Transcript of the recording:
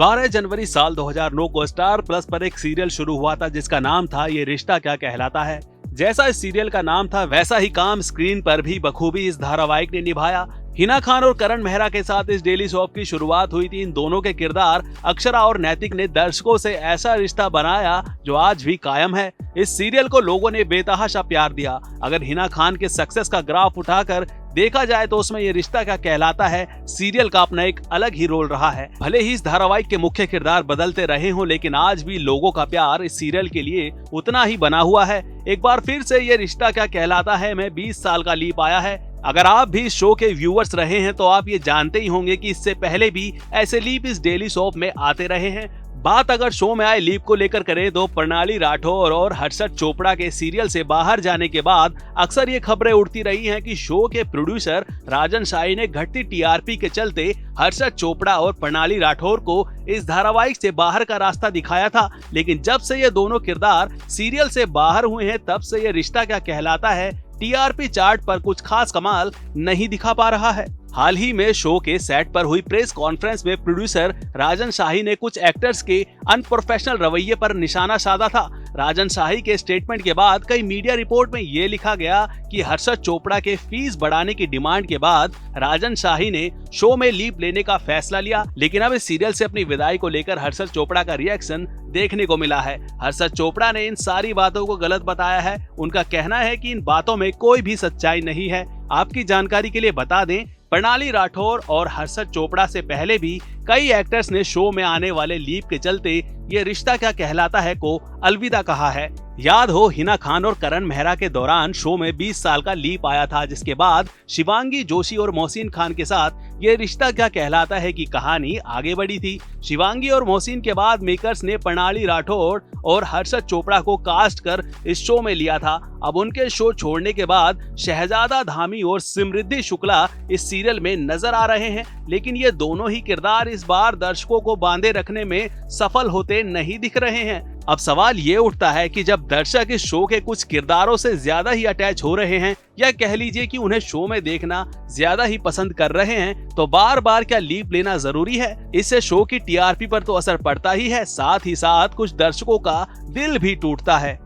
12 जनवरी साल 2009 को star plus पर एक सीरियल शुरू हुआ था जिसका नाम था ये रिश्ता क्या कहलाता है। जैसा इस सीरियल का नाम था वैसा ही काम स्क्रीन पर भी बखूबी इस धारावाहिक ने निभाया। हिना खान और करण मेहरा के साथ इस डेली सोप की शुरुआत हुई थी। इन दोनों के किरदार अक्षरा और नैतिक ने दर्शकों से ऐसा रिश्ता बनाया जो आज भी कायम है। इस सीरियल को लोगों ने बेतहाशा प्यार दिया। अगर हिना खान के सक्सेस का ग्राफ उठाकर देखा जाए तो उसमें ये रिश्ता क्या कहलाता है सीरियल का अपना एक अलग ही रोल रहा है। भले ही इस धारावाहिक के मुख्य किरदार बदलते रहे हों, लेकिन आज भी लोगों का प्यार इस सीरियल के लिए उतना ही बना हुआ है। एक बार फिर से ये रिश्ता क्या कहलाता है में 20 साल का लीप आया है। अगर आप भी इस शो के व्यूअर्स रहे हैं तो आप ये जानते ही होंगे कि इससे पहले भी ऐसे लीप इस डेली सोप में आते रहे हैं। बात अगर शो में आए लीप को लेकर करें तो प्रणाली राठौर और हर्षद चोपड़ा के सीरियल से बाहर जाने के बाद अक्सर ये खबरें उड़ती रही हैं कि शो के प्रोड्यूसर राजन शाही ने घटती टीआरपी के चलते हर्षद चोपड़ा और प्रणाली राठौर को इस धारावाहिक से बाहर का रास्ता दिखाया था। लेकिन जब से ये दोनों किरदार सीरियल से बाहर हुए हैं तब से ये रिश्ता क्या कहलाता है टीआरपी चार्ट पर कुछ खास कमाल नहीं दिखा पा रहा है। हाल ही में शो के सेट पर हुई प्रेस कॉन्फ्रेंस में प्रोड्यूसर राजन शाही ने कुछ एक्टर्स के अनप्रोफेशनल रवैये पर निशाना साधा था। राजन शाही के स्टेटमेंट के बाद कई मीडिया रिपोर्ट में ये लिखा गया कि हर्षद चोपड़ा के फीस बढ़ाने की डिमांड के बाद राजन शाही ने शो में लीप लेने का फैसला लिया। लेकिन अब इस सीरियल से अपनी विदाई को लेकर हर्षद चोपड़ा का रिएक्शन देखने को मिला है। हर्षद चोपड़ा ने इन सारी बातों को गलत बताया है। उनका कहना है कि इन बातों में कोई भी सच्चाई नहीं है। आपकी जानकारी के लिए बता दें, प्रणाली राठौर और हर्षद चोपड़ा से पहले भी कई एक्टर्स ने शो में आने वाले लीप के चलते ये रिश्ता क्या कहलाता है को अलविदा कहा है। याद हो हिना खान और करण मेहरा के दौरान शो में 20 साल का लीप आया था, जिसके बाद शिवांगी जोशी और मोहसिन खान के साथ ये रिश्ता क्या कहलाता है की कहानी आगे बढ़ी थी। शिवांगी और मोहसिन के बाद मेकर्स ने प्रणाली राठौर और हर्षद चोपड़ा को कास्ट कर इस शो में लिया था। अब उनके शो छोड़ने के बाद शहजादा धामी और समृद्धि शुक्ला इस सीरियल में नजर आ रहे हैं। लेकिन ये दोनों ही किरदार इस बार दर्शकों को बांधे रखने में सफल होते नहीं दिख रहे हैं। अब सवाल ये उठता है कि जब दर्शक इस शो के कुछ किरदारों से ज्यादा ही अटैच हो रहे हैं या कह लीजिए कि उन्हें शो में देखना ज्यादा ही पसंद कर रहे हैं, तो बार बार क्या लीप लेना जरूरी है? इससे शो की टीआरपी पर तो असर पड़ता ही है, साथ ही साथ कुछ दर्शकों का दिल भी टूटता है।